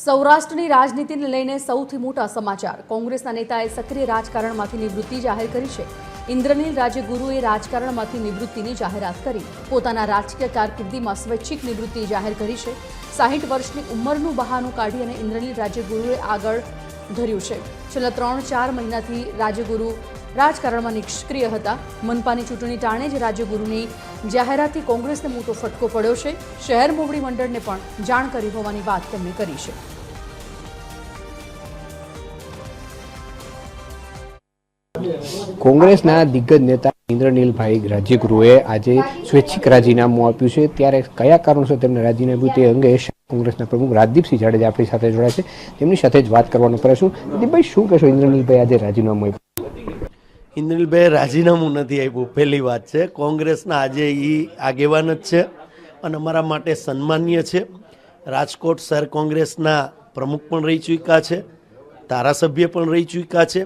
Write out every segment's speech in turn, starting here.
સૌરાષ્ટ્રની રાજનીતિને લઈને સૌથી મોટા સમાચાર. કોંગ્રેસના નેતાએ સક્રિય રાજકારણમાંથી નિવૃત્તિ જાહેર કરી છે. ઇન્દ્રનીલ રાજ્યગુરુએ રાજકારણમાંથી નિવૃત્તિની જાહેરાત કરી. પોતાના રાજકીય કારકિર્દીમાં સ્વૈચ્છિક નિવૃત્તિ જાહેર કરી છે. 60 વર્ષની ઉંમરનું બહાનું કાઢી અને ઇન્દ્રનીલ રાજ્યગુરુએ આગળ ધર્યું છે. છેલ્લા 3-4 મહિનાથી રાજ્યગુરુ રાજકારણમાં નિષ્ક્રિય હતા. મનપાની ચૂંટણી ટાણે જ રાજ્યગુરુની જાહેરાતથી કોંગ્રેસને મોટો ફટકો પડ્યો છે. શહેર મોવડી મંડળને પણ જાણ કરી હોવાની વાત તેમણે કરી છે. કોંગ્રેસના દિગ્ગજ નેતા ઇન્દ્રનીલભાઈ રાજ્યગુરુએ આજે સ્વૈચ્છિક રાજીનામું આપ્યું છે. ત્યારે કયા કારણોસર તેમને રાજીનામું તે અંગે કોંગ્રેસના પ્રમુખ રાજદીપસિંહ જાડેજા આપણી સાથે જોડાયા છે. તેમની સાથે જ વાત કરવાનો પ્રયાસ. રાજદીપભાઈ, શું કહેશો? ઇન્દ્રનીલભાઈ આજે રાજીનામું આપ્યું. ઇન્દ્રનીલભાઈ રાજીનામું નથી આપ્યું, પહેલી વાત છે. કોંગ્રેસના આજે એ આગેવાન જ છે અને અમારા માટે સન્માનીય છે. રાજકોટ શહેર કોંગ્રેસના પ્રમુખ પણ રહી ચૂક્યા છે, ધારાસભ્ય પણ રહી ચૂક્યા છે,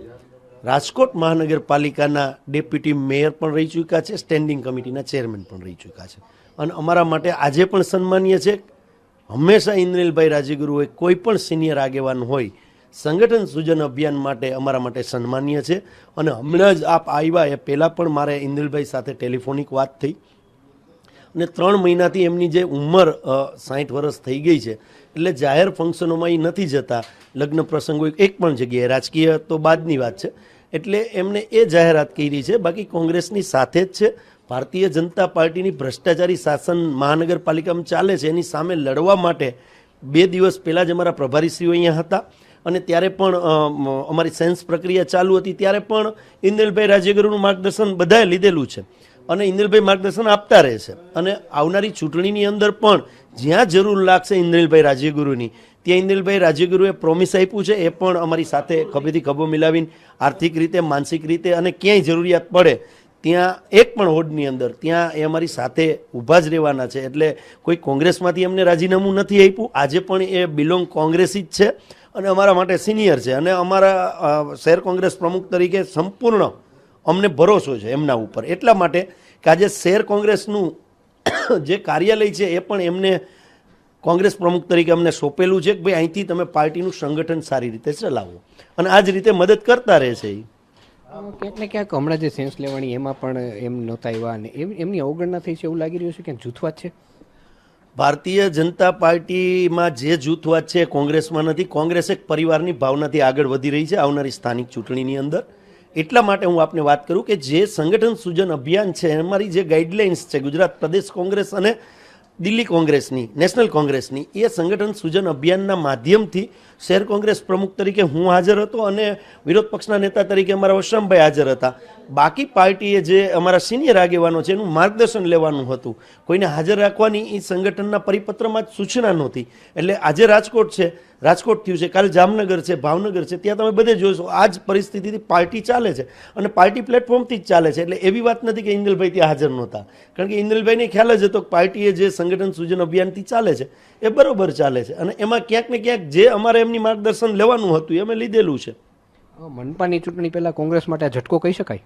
રાજકોટ મહાનગરપાલિકાના ડેપ્યુટી મેયર પણ રહી ચૂક્યા છે, સ્ટેન્ડિંગ કમિટીના ચેરમેન પણ રહી ચૂક્યા છે. અને અમારા માટે આજે પણ સન્માનીય છે. હંમેશા ઇન્દ્રનીલભાઈ રાજ્યગુરુ કોઈ પણ સિનિયર આગેવાન હોય, સંગઠન સૂજન અભિયાન માટે અમારા માટે સન્માનીય છે. અને હમણાં જ આપ આવ્યા એ પહેલાં પણ મારે ઇન્દ્રનીલભાઈ સાથે ટેલિફોનિક વાત થઈ અને 3 મહિનાથી એમની જે ઉંમર 60 વર્ષ થઈ ગઈ છે, એટલે જાહેર ફંક્શનોમાં એ નથી જતા. લગ્ન પ્રસંગો એક પણ જગ્યાએ, રાજકીય તો બાદની વાત છે. એટલે એમને એ જાહેરાત કરી છે. બાકી કોંગ્રેસની સાથે જ છે. ભારતીય જનતા પાર્ટીની ભ્રષ્ટાચારી શાસન મહાનગરપાલિકામાં ચાલે છે, એની સામે લડવા માટે 2 દિવસ પહેલાં જ અમારા પ્રભારીશ્રીઓ અહીંયા હતા અને ત્યારે પણ અમારી સેન્સ પ્રક્રિયા ચાલુ હતી. ત્યારે પણ ઇન્દ્રનીલભાઈ રાજ્યગુરુનું માર્ગદર્શન બધાએ લીધેલું છે અને ઇન્દ્રનીલભાઈ માર્ગદર્શન આપતા રહે છે. અને આવનારી ચૂંટણીની અંદર પણ જ્યાં જરૂર લાગશે ઇન્દ્રનીલભાઈ રાજ્યગુરુની, ત્યાં ઇન્દ્રનીલભાઈ રાજ્યગુરુએ પ્રોમિસ આપ્યું છે. એ પણ અમારી સાથે ખભેથી ખભો મિલાવીને આર્થિક રીતે, માનસિક રીતે અને ક્યાંય જરૂરિયાત પડે ત્યાં એક પણ હોડની અંદર ત્યાં એ અમારી સાથે ઊભા જ રહેવાના છે. એટલે કોઈ કોંગ્રેસમાંથી એમને રાજીનામું નથી આપ્યું. આજે પણ એ બિલોંગ કોંગ્રેસી જ છે અને અમારા માટે સિનિયર છે. અને અમારા શહેર કોંગ્રેસ પ્રમુખ તરીકે સંપૂર્ણ અમને ભરોસો છે એમના ઉપર. એટલા માટે કે આજે શહેર કોંગ્રેસનું જે કાર્યાલય છે એ પણ એમને કોંગ્રેસ પ્રમુખ તરીકે અમને સોંપેલું છે કે ભાઈ અહીંથી તમે પાર્ટીનું સંગઠન સારી રીતે ચલાવો, અને આ જ રીતે મદદ કરતા રહેશે. ક્યાંક ને ક્યાંક હમણાં જે સેન્સ લેવાની એમાં પણ એમ નહોતા આવ્યા અને એમની અવગણના થઈ છે એવું લાગી રહ્યું છે કે જૂથવાદ છે. ભારતીય જનતા પાર્ટીમાં જે જૂથવાદ છે કોંગ્રેસમાં નથી. કોંગ્રેસ એક પરિવારની ભાવનાથી આગળ વધી રહી છે આવનારી સ્થાનિક ચૂંટણીની અંદર. એટલા માટે હું આપને વાત કરું કે જે સંગઠન સૂજન અભિયાન છે, અમારી જે ગાઈડલાઇન્સ છે ગુજરાત પ્રદેશ કોંગ્રેસ અને દિલ્હી કોંગ્રેસની, નેશનલ કોંગ્રેસની, એ સંગઠન સૂજન અભિયાનના માધ્યમથી શહેર કોંગ્રેસ પ્રમુખ તરીકે હું હાજર હતો અને વિરોધ પક્ષના નેતા તરીકે અમારા વશરામભાઈ હાજર હતા. બાકી પાર્ટીએ જે અમારા સિનિયર આગેવાનો છે એનું માર્ગદર્શન લેવાનું હતું. કોઈને હાજર રાખવાની એ સંગઠનના પરિપત્રમાં જ સૂચના નહોતી. એટલે આજે રાજકોટ છે, રાજકોટ થયું છે, કાલે જામનગર છે, ભાવનગર છે, ત્યાં તમે બધે જોશો આ જ પરિસ્થિતિથી પાર્ટી ચાલે છે અને પાર્ટી પ્લેટફોર્મથી જ ચાલે છે. એટલે એવી વાત નથી કે ઇન્દ્રનીલભાઈ ત્યાં હાજર નહોતા, કારણ કે ઇન્દ્રનીલભાઈને ખ્યાલ જ હતો કે પાર્ટીએ જે સંગઠન સૂજન અભિયાનથી ચાલે છે એ બરોબર ચાલે છે અને એમાં ક્યાંક ને ક્યાંક જે અમારે એમની માર્ગદર્શન લેવાનું હતું એ અમે લીધેલું છે. મનપાની ચૂંટણી પહેલા કોંગ્રેસ માટે આ ઝટકો કહી શકાય?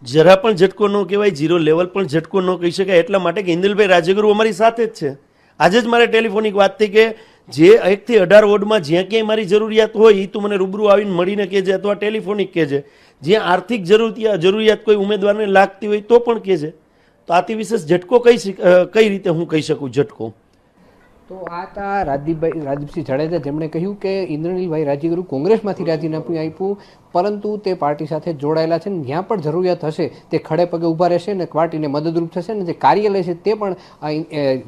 જરા પણ ઝટકો ન કહેવાય, 0 લેવલ પણ ઝટકો ન કહી શકાય. એટલા માટે કે ઇન્દ્રનીલભાઈ રાજ્યગુરુ અમારી સાથે જ છે. આજે જ મારે ટેલિફોનિક વાત થઈ કે જે 1 થી 18 વોર્ડમાં જ્યાં ક્યાંય મારી જરૂરિયાત હોય એ તું મને રૂબરૂ આવીને મળીને કહેજે અથવા ટેલિફોનિક કહેજે. જ્યાં આર્થિક જરૂરિયાત કોઈ ઉમેદવારને લાગતી હોય તો પણ કહેજે. તો આથી વિશેષ ઝટકો કઈ રીતે હું કહી શકું ઝટકો? તો આ હતા રાજદીપસિંહ જાડેજા, જેમણે કહ્યું કે ઇન્દ્રનીલભાઈ રાજ્યગુરુ કોંગ્રેસમાંથી રાજીનામું આપ્યું, પરંતુ તે પાર્ટી સાથે જોડાયેલા છે. જ્યાં પણ જરૂરિયાત હશે તે ખડે પગે ઊભા રહેશે અને પાર્ટીને મદદરૂપ થશે. અને જે કાર્યાલય છે તે પણ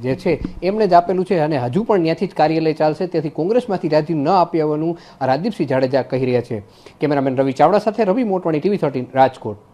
જે છે એમને જ આપેલું છે અને હજુ પણ ત્યાંથી જ કાર્યાલય ચાલશે. તેથી કોંગ્રેસમાંથી રાજીનામું ન આપી આવવાનું રાજદીપસિંહ જાડેજા કહી રહ્યા છે. કેમેરામેન રવિ ચાવડા સાથે રવિ મોટવાણી, TV13 રાજકોટ.